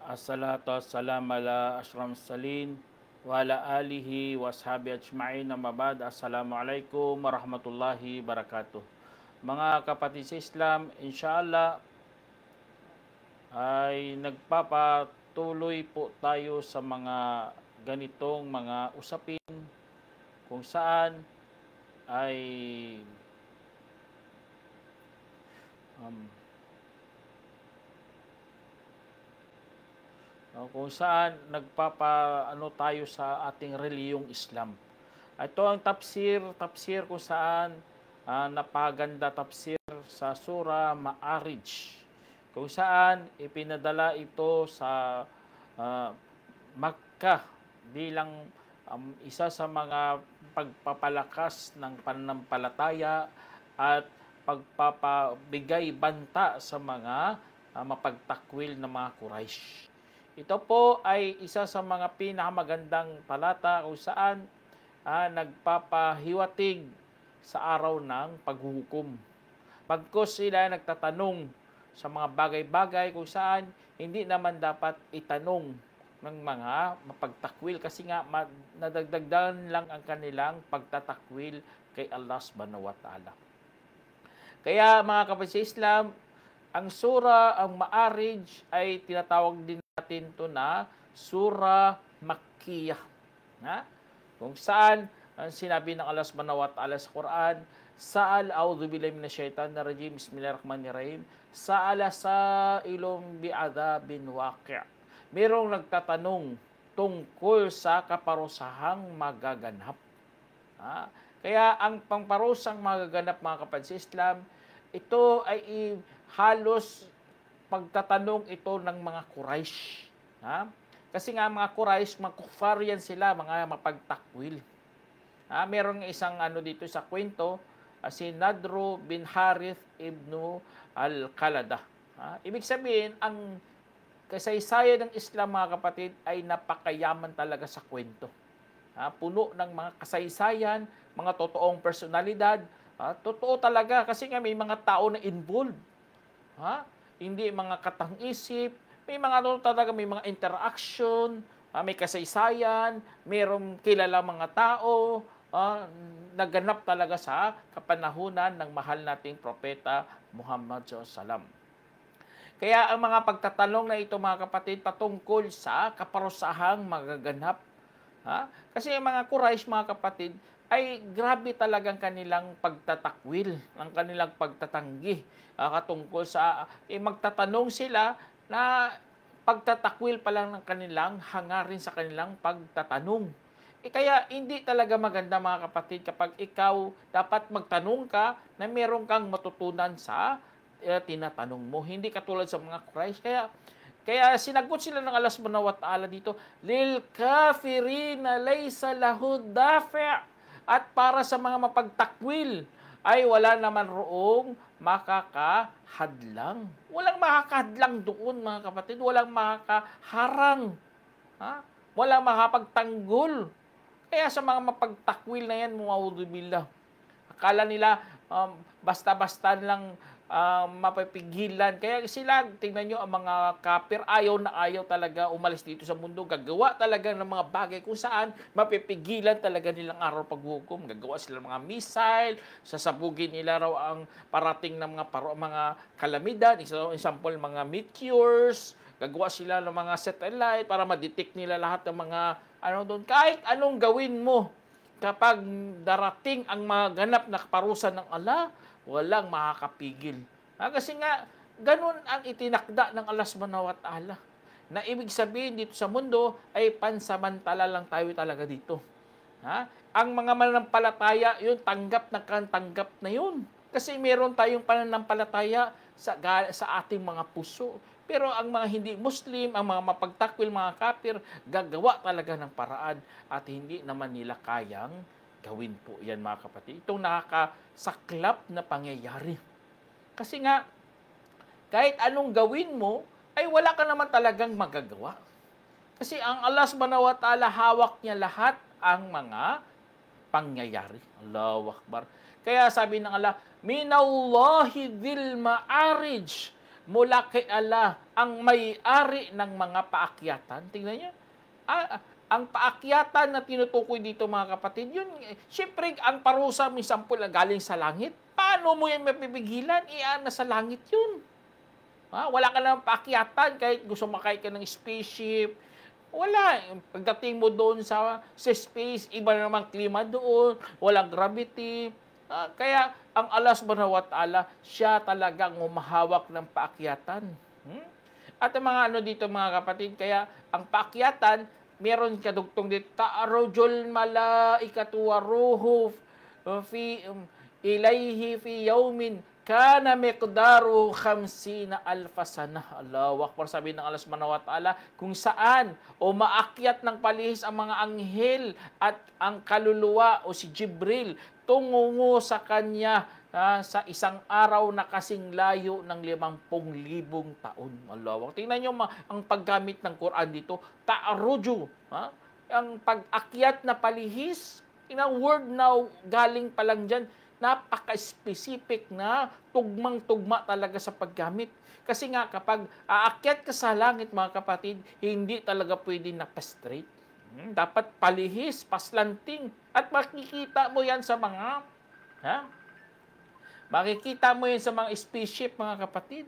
Assalatu wassalamu ala asyrafil mursalin wa ala alihi wa sahbihi ajma'in, amma ba'd. Assalamualaikum warahmatullahi wabarakatuh. Mga kapatid sa Islam, inshallah ay nagpapatuloy po tayo sa mga ganitong mga usapin kung saan ay nagpapaano tayo sa ating reliyong Islam. Ito ang tafsir kung saan napaganda tafsir sa Surah Ma'arij, kung saan ipinadala ito sa Makkah bilang isa sa mga pagpapalakas ng pananampalataya at pagpapabigay banta sa mga mapagtakwil na mga Quraysh. Ito po ay isa sa mga pinakamagandang talata kung saan nagpapahiwatig sa araw ng paghuhukom. Pagkos sila nagtatanong sa mga bagay-bagay kung saan hindi naman dapat itanong ng mga mapagtakwil kasi nga nadagdagan lang ang kanilang pagtatakwil kay Allah subhanahu wa ta'ala. Kaya mga kapatid sa Islam, ang Ma'arij ay tinatawag din natin ito na Surah Makkiyah. Kung saan sinabi ng Allah subhanahu wa ta'ala sa Quran, Sa'al a'udhu billahi minasyaitanir rajim, bismillahirrahmanirrahim, Sa'ala sa'ilum bi'adabin waqi'. Merong nagtatanong tungkol sa kaparusahang magaganap. Kaya ang pangparusang magaganap, mga kapatid sa Islam, ito ay halos pagtatanong ito ng mga Quraysh. Kasi nga mga Quraysh, mga kufar yan sila, mga mapagtakwil. Merong isang dito sa kwento, si Nadru bin Harith ibn al-Qalada. Ibig sabihin, ang kasaysayan ng Islam, mga kapatid, ay napakayaman talaga sa kwento. Puno ng mga kasaysayan, mga totoong personalidad. Totoo talaga kasi nga may mga tao na involved. Hindi mga katang-isip, may mga talaga, may mga interaction, may kasaysayan, mayroong kilala mga tao, naganap talaga sa kapanahunan ng mahal nating propeta Muhammad SAW. Kaya ang mga pagtatanong na ito, mga kapatid, patungkol sa kaparusahang magaganap. Kasi ang mga Quraysh, mga kapatid, ay grabe talagang kanilang pagtatakwil, ang kanilang pagtatanggi katungkol sa magtatanong sila na pagtatakwil pa lang ng kanilang hangarin sa kanilang pagtatanong. Kaya hindi talaga maganda, mga kapatid, kapag ikaw dapat magtanong ka na meron kang matutunan sa tinatanong mo. Hindi katulad sa mga Quraysh. Kaya sinagot sila ng Allah subhanahu wa ta'ala dito, lil kafirina laysa lahu dafi'. At para sa mga mapagtakwil, ay wala naman roong makakahadlang. Walang makakahadlang doon, mga kapatid. Walang makakaharang. Walang makapagtanggol. Kaya sa mga mapagtakwil na yan, mu'audzubillah, akala nila basta-basta lang mapapigilan. Kaya sila, tingnan nyo, ang mga kafir, ayaw na ayaw talaga umalis dito sa mundo. Gagawa talaga ng mga bagay kung saan mapipigilan talaga nilang araw paghukom. Gagawa sila ng mga missile, sasabugin nila raw ang parating ng mga kalamidad. Example, mga meteors. Gagawa sila ng mga satellite para ma-detect nila lahat ng mga doon. Kahit anong gawin mo, kapag darating ang maganap na kaparusahan ng Allah, walang makakapigil. Kasi nga, ganun ang itinakda ng Allah subhanahu wa ta'ala. Na ibig sabihin dito sa mundo ay pansamantala lang tayo talaga dito. Ang mga mananampalataya, yun, tanggap na yun. Kasi meron tayong pananampalataya sa ating mga puso. Pero ang mga hindi Muslim, ang mga mapagtakwil, mga kafir, gagawa talaga ng paraan at hindi naman nila kayang gawin po yan, mga kapatid. Itong nakakasaklap na pangyayari. Kasi nga, kahit anong gawin mo, ay wala ka naman talagang magagawa. Kasi ang Allah subhanahu wa ta'ala, hawak niya lahat ang mga pangyayari. Allahu Akbar. Kaya sabi ng Allah, Minallahi dhil ma'arij. mula kay Allah, ang may-ari ng mga paakyatan. Tingnan niyo, ang paakyatan na tinutukoy dito mga kapatid, yun, siyempre, ang parusa, may sampul na galing sa langit. Paano mo yan mapipigilan? Nasa langit yun. Wala ka lang paakyatan, kahit gusto makay ka ng spaceship, wala. Pagdating mo doon sa space, iba na namang klima doon, walang gravity. Kaya ang Allah subhanahu wa ta'ala, siya talagang humahawak ng paakyatan. At ang mga dito mga kapatid, kaya ang paakyatan, meron kadugtong dito, ta'arujul malaikatu waruhu ilayhi fi yawmin kana miqdaru 50 alfa sana. Allahu Akbar, sabi ng Allah subhanahu wa ta'ala, kung saan umaakyat ng palihis ang mga anghel at ang kaluluwa o si Jibril tungo sa kanya sa isang araw na kasing layo ng 50,000 taon. Allahu Akbar. Tingnan nyo ang paggamit ng Quran dito, ta'aruju, ang pag-akyat na palihis, word na galing pa lang dyan, napaka-specific na tugmang-tugma talaga sa paggamit. Kasi nga, kapag aakyat ka sa langit, mga kapatid, hindi talaga pwede nakastraight. Dapat palihis, paslanting. At makikita mo yan sa mga, makikita mo yan sa mga spaceship, mga kapatid.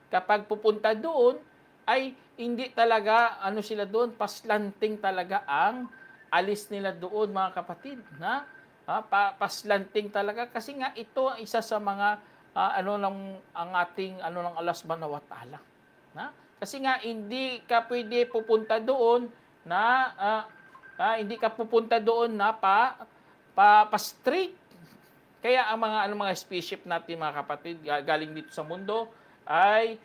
Kapag pupunta doon, ay hindi talaga, sila doon, paslanting talaga ang alis nila doon, mga kapatid. Paslanting talaga kasi nga ito ang isa sa mga ang ating ng Allah subhanahu wa ta'ala. Kasi nga hindi ka pwede pupunta doon na hindi ka pupunta doon na pa straight. Kaya ang mga spaceship natin mga kapatid galing dito sa mundo ay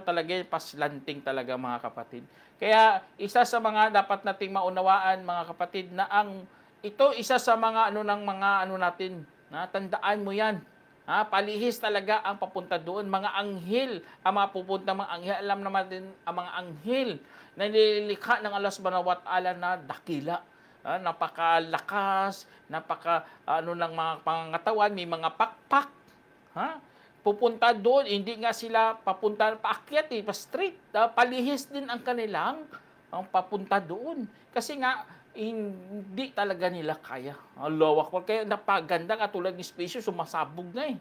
talaga paslanting talaga mga kapatid. Kaya isa sa mga dapat nating maunawaan mga kapatid na ito isa sa mga natin, tandaan mo yan. Palihis talaga ang papunta doon. Mga anghel, ang mga pupunta mga anghel. Alam naman din ang mga anghel na nilikha ng Allah subhanahu wa ta'ala na dakila. Napakalakas, ng mga pangangatawan, may mga pakpak. Pupunta doon, hindi nga sila paakyat, pa-straight. Palihis din ang kanilang papunta doon. Kasi nga, hindi talaga nila kaya. Allahu Akbar. Kaya napaganda katulad ng species, sumasabog na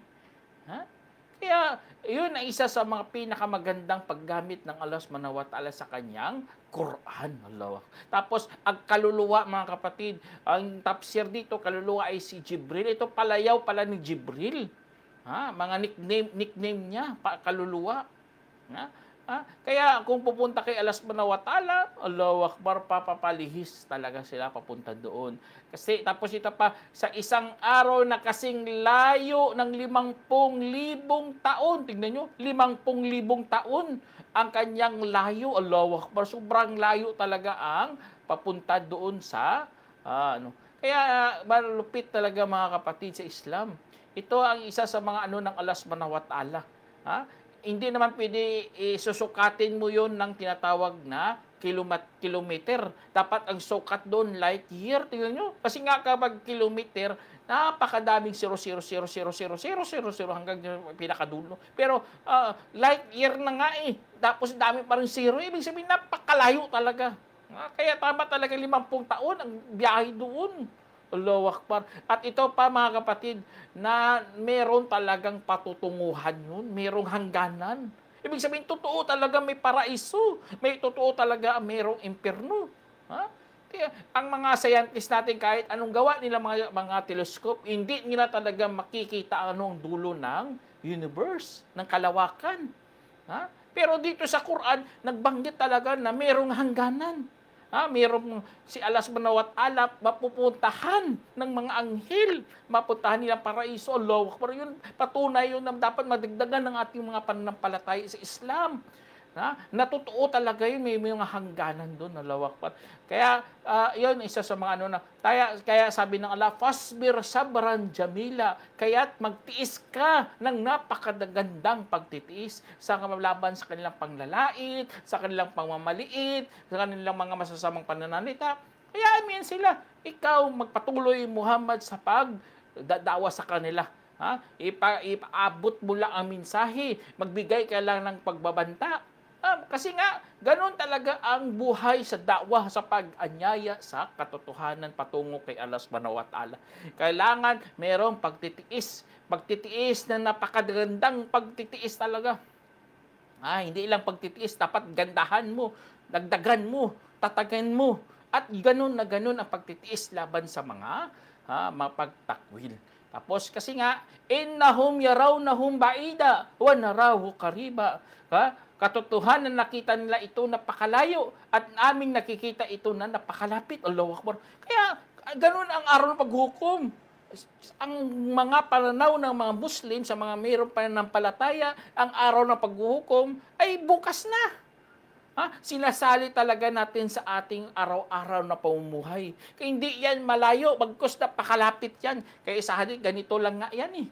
Kaya, yun ang isa sa mga pinakamagandang paggamit ng Allah subhanahu wa ta'ala sa kanyang Quran. Allahu Akbar. Tapos, ang kaluluwa, mga kapatid, ang tafsir dito, kaluluwa ay si Jibril. Ito palayaw pala ni Jibril. Mga nickname niya, kaluluwa. Kaya kung pupunta kay Allah subhanahu wa ta'ala, Allahu Akbar, papapalihis talaga sila papunta doon. Kasi tapos ito pa, sa isang araw na kasing layo ng 50,000 taon. Tingnan nyo, 50,000 taon ang kanyang layo. Allahu Akbar, sobrang layo talaga ang papunta doon sa Kaya malupit talaga mga kapatid sa Islam. Ito ang isa sa mga ng Allah subhanahu wa ta'ala. Hindi naman pwede susukatin mo yon ng tinatawag na kilometer. Dapat ang sukat doon light year. Tingnan nyo. Kasi nga kapag kilometer, napakadaming 0,000,000,000,000 hanggang pinakadulo. Pero light year na nga Tapos dami pa rin zero. Ibig sabihin, napakalayo talaga. Kaya tama talaga 50 taon ang biyahe doon. Allahu Akbar. At ito pa mga kapatid, na meron talagang patutunguhan yun, merong hangganan. Ibig sabihin, totoo talaga may paraiso, may totoo talaga merong impyerno. Kaya ang mga scientist natin, kahit anong gawa nila mga telescope, hindi nila talaga makikita anong dulo ng universe, ng kalawakan. Pero dito sa Quran, nagbanggit talaga na merong hangganan. Mayroong si Allah subhanahu wa ta'ala mapupuntahan ng mga anghel, mapuntahan nilang paraiso. Allahu Akbar, yun, patunay yun na dapat madagdagan ng ating mga pananampalataya sa Islam. Natotoo talaga yun, may mga hangganan doon. Allahu Akbar. Kaya, yun, isa sa mga kaya sabi ng Allah, fasbir sabran jamila, kaya't magtiis ka ng napakagandang pagtitiis sa laban sa kanilang panglalait, sa kanilang pangmamaliit, sa kanilang mga masasamang pananalita. Kaya amin sila, ikaw magpatuloy Muhammad sa pagdadawa sa kanila. Ipaabot mo lang ang mensahe, magbigay ka lang ng pagbabanta. Kasi nga, ganun talaga ang buhay sa dakwah, sa pag-anyaya sa katotohanan patungo kay Allah subhanahu wa ta'ala. Kailangan merong pagtitiis. Pagtitiis na napakagandang pagtitiis talaga. Hindi lang pagtitiis, dapat gandahan mo, dagdagan mo, tatagan mo. At ganun na ganun ang pagtitiis laban sa mga mapagtakwil. Tapos kasi nga, innahum yarawnahum ba'ida wa narahu qariba. Katotohanan nakita nila ito napakalayo at aming nakikita ito na napakalapit. Allahu Akbar. Kaya ganun ang araw ng paghukom. Ang mga pananaw ng mga Muslim sa mga mayroong pananampalataya, ang araw ng paghuhukom ay bukas na. Sinasali talaga natin sa ating araw-araw na pamumuhay. Kaya hindi yan malayo, bagkus napakalapit yan. Kaya sa hadith, ganito lang nga yan eh.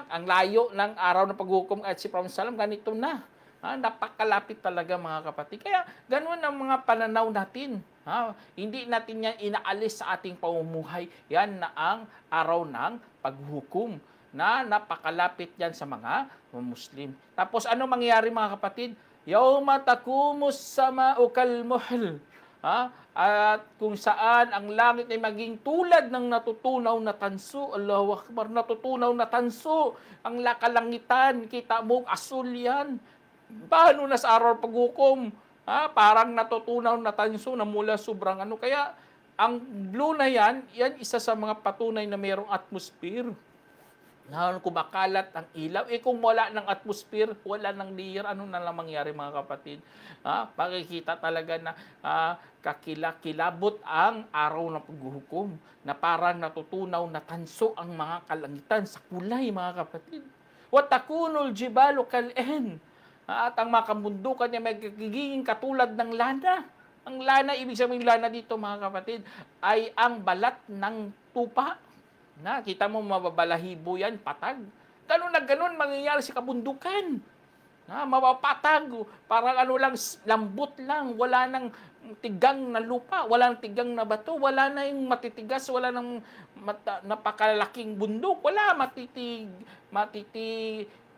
Ang layo ng araw ng paghukom at si Prophet Salam, ganito na. Napakalapit talaga mga kapatid. Kaya ganun ang mga pananaw natin. Hindi natin yan inaalis sa ating pamumuhay. Yan na ang araw ng paghukom na napakalapit yan sa mga Muslim. Tapos ano mangyayari mga kapatid? Yawma takumus sama'u kal muhl. At kung saan ang langit ay maging tulad ng natutunaw na tanso. Allahu Akbar, natutunaw na tanso. Ang kalangitan, kita mo, asul yan. Paano na sa araw paghukom? Parang natutunaw na tanso na mula sobrang ano. Kaya ang blue na yan isa sa mga patunay na mayroong atmosphere. Kumakalat ang ilaw. Kung wala ng atmosphere, wala ng layer, ano na lang mangyari mga kapatid? Makikita talaga na kilabot ang araw ng paghuhukom na parang natutunaw na tanso ang mga kalangitan sa kulay mga kapatid. Watakunul jibalu kal'en. At ang mga kabundukan niya magiging katulad ng lana. Ang lana, ibig sabihin lana dito mga kapatid, ay ang balat ng tupa. Kita mo mababalahibo yan, patag. Ganun na ganun mangyayari sa kabundukan. Mapapatag, parang ano lang, lambot lang, wala nang tigang na lupa, wala nang tigang na bato, wala na yung matitigas, wala nang napakalaking bundok, wala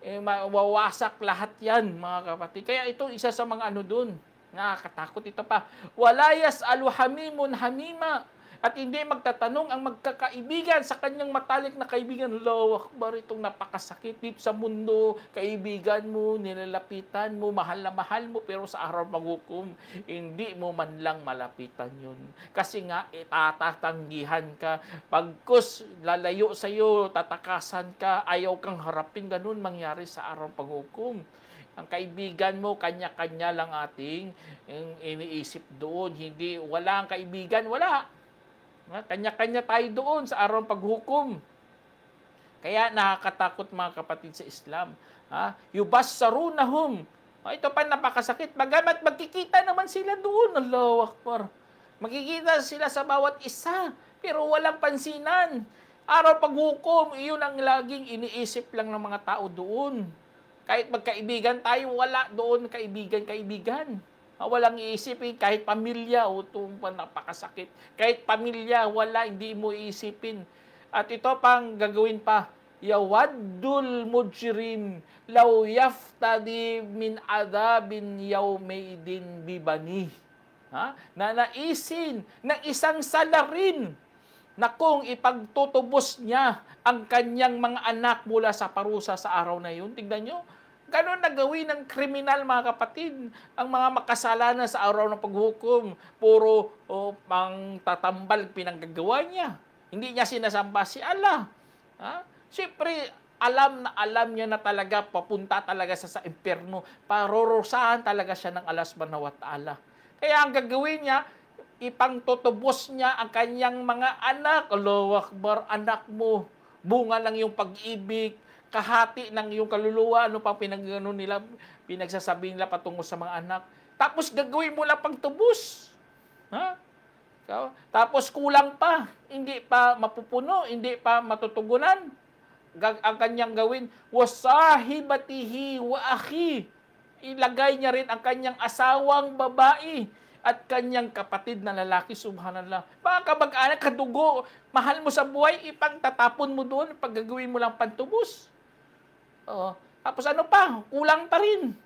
mawawasak lahat yan, mga kapatid. Kaya ito, isa sa mga ano dun, nakakatakot ito pa. Walayas aluhamimun hamima. At hindi magtatanong ang magkakaibigan sa kanyang matalik na kaibigan. Allahu Akbar, itong napakasakit dito sa mundo. Kaibigan mo, nilalapitan mo, mahal na mahal mo, pero sa araw maghukom, hindi mo man lang malapitan yun. Kasi nga, tatatanggihan ka. Pagkus, lalayo sa'yo, tatakasan ka, ayaw kang harapin, ganun mangyari sa araw paghukom. Ang kaibigan mo, kanya-kanya lang ating iniisip doon. Hindi, wala ang kaibigan, wala. Kanya-kanya tayo doon sa araw ng paghukom. Kaya nakakatakot mga kapatid sa Islam. Yubassarunahum. Ito pa napakasakit. Bagamat magkikita naman sila doon. Allahu Akbar. Magkikita sila sa bawat isa. Pero walang pansinan. Araw paghukom, iyon ang laging iniisip lang ng mga tao doon. Kahit magkaibigan tayo, wala doon kaibigan-kaibigan. Walang iisipin, kahit pamilya, ito pa napakasakit. Kahit pamilya, wala, hindi mo iisipin. At ito pang gagawin pa, yawaddul mujrim law yaftadi min adabin yawmaidin bibani. Nanaisin ng isang salarin na kung ipagtutubos niya ang kanyang mga anak mula sa parusa sa araw na yun. Tignan nyo, ganon na gawin ng kriminal mga kapatid. Ang mga makasalanan sa araw ng paghukom, puro pang tatambal pinanggagawa niya. Hindi niya sinasamba si Allah. Siyempre, alam niya na talaga, papunta talaga sa impyerno. Parorosahan talaga siya ng Allah subhanahu wa ta'ala. Kaya ang gagawin niya, ipangtutubos niya ang kanyang mga anak. Allahu Akbar, anak mo. Bunga lang yung pag-ibig, kahati ng iyong kaluluwa, ano pang pinagsasabi nila patungo sa mga anak. Tapos gagawin mo lang pagtubos. Tapos kulang pa, hindi pa mapupuno, hindi pa matutugunan. Ang kanyang gawin, wasahibatihi wa akhi. Ilagay niya rin ang kanyang asawang babae at kanyang kapatid na lalaki, subhanallah. Mga kamag-anak, kadugo, mahal mo sa buhay, ipagtatapon mo doon, paggagawin mo lang pantubos. Oo. Tapos ano pa, kulang pa rin.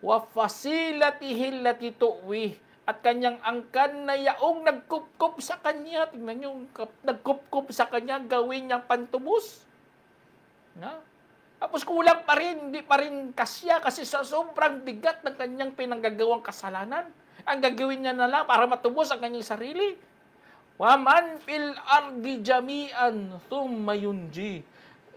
Wa fasilatihi allati tuwi, at kanyang angkan na yaong nagkupkup sa kanya. Tingnan niyo, nagkupkup sa kanya, gawin niyang pantubos. Na? Tapos kulang pa rin, hindi pa rin kasya kasi sa sobrang bigat ng kanyang pinanggagawang kasalanan. Ang gagawin niya na lang para matubos ang kanyang sarili. Waman fil ardi jami'an thumma yunji.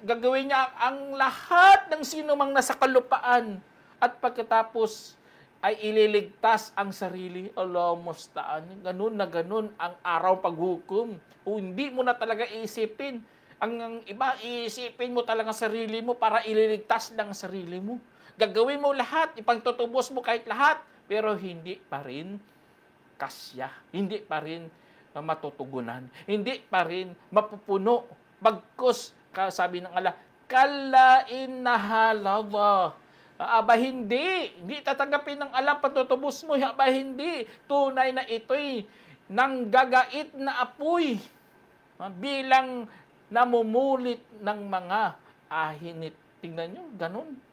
Gagawin niya ang lahat ng sino mang nasa kalupaan at pagkatapos ay ililigtas ang sarili. Allah musta'an. Ganun na ganun ang araw paghukom. O hindi mo na talaga iisipin. Ang iba, iisipin mo talaga sarili mo para ililigtas ng sarili mo. Gagawin mo lahat, ipagtutubos mo kahit lahat, pero hindi pa rin kasya. Hindi pa rin matutugunan. Hindi pa rin mapupuno. Bagkus, sabi ng Allah, kalla innaha ladha. Aba hindi tatanggapin ng Allah patutubos mo. Aba hindi, tunay na ito'y nanggagait na apoy. Bilang namumulit ng mga ahinit. Tingnan nyo,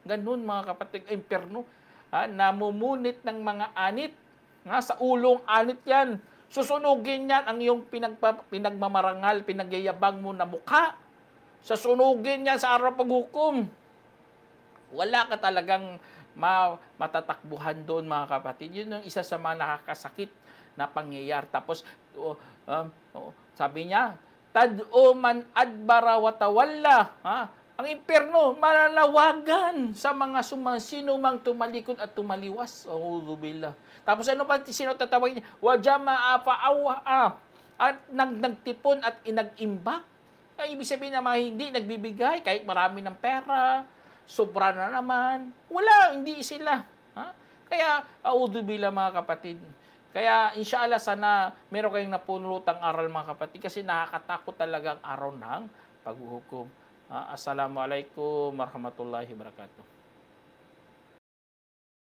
ganun mga kapatid, impyerno. Namumunit ng mga anit. Sa ulong anit yan. Susunugin yan ang iyong pinagmamarangal, pinagyayabang mo na mukha. Susunugin yan sa araw paghukom. Wala ka talagang matatakbuhan doon mga kapatid. Yun yung isa sa mga nakakasakit na pangyayari. Tapos, sabi niya, tad'u man adbara wa tawalla. Ang impyerno, mananawagan sa mga sino mang tumalikod at tumaliwas. A'udhu billah. Tapos ano pa sino tatawagin niya? Wa jama'a fa'awa. At nagtipon at inag-imbak. Ibig sabihin na mga hindi nagbibigay kahit marami ng pera, sobra na naman. Wala, hindi sila. Kaya, a'udhu billah mga kapatid. Kaya, inshallah, sana meron kayong napulutang aral mga kapatid kasi nakakatakot talaga ang araw ng paghuhukom. Assalamualaikum warahmatullahi wabarakatuh.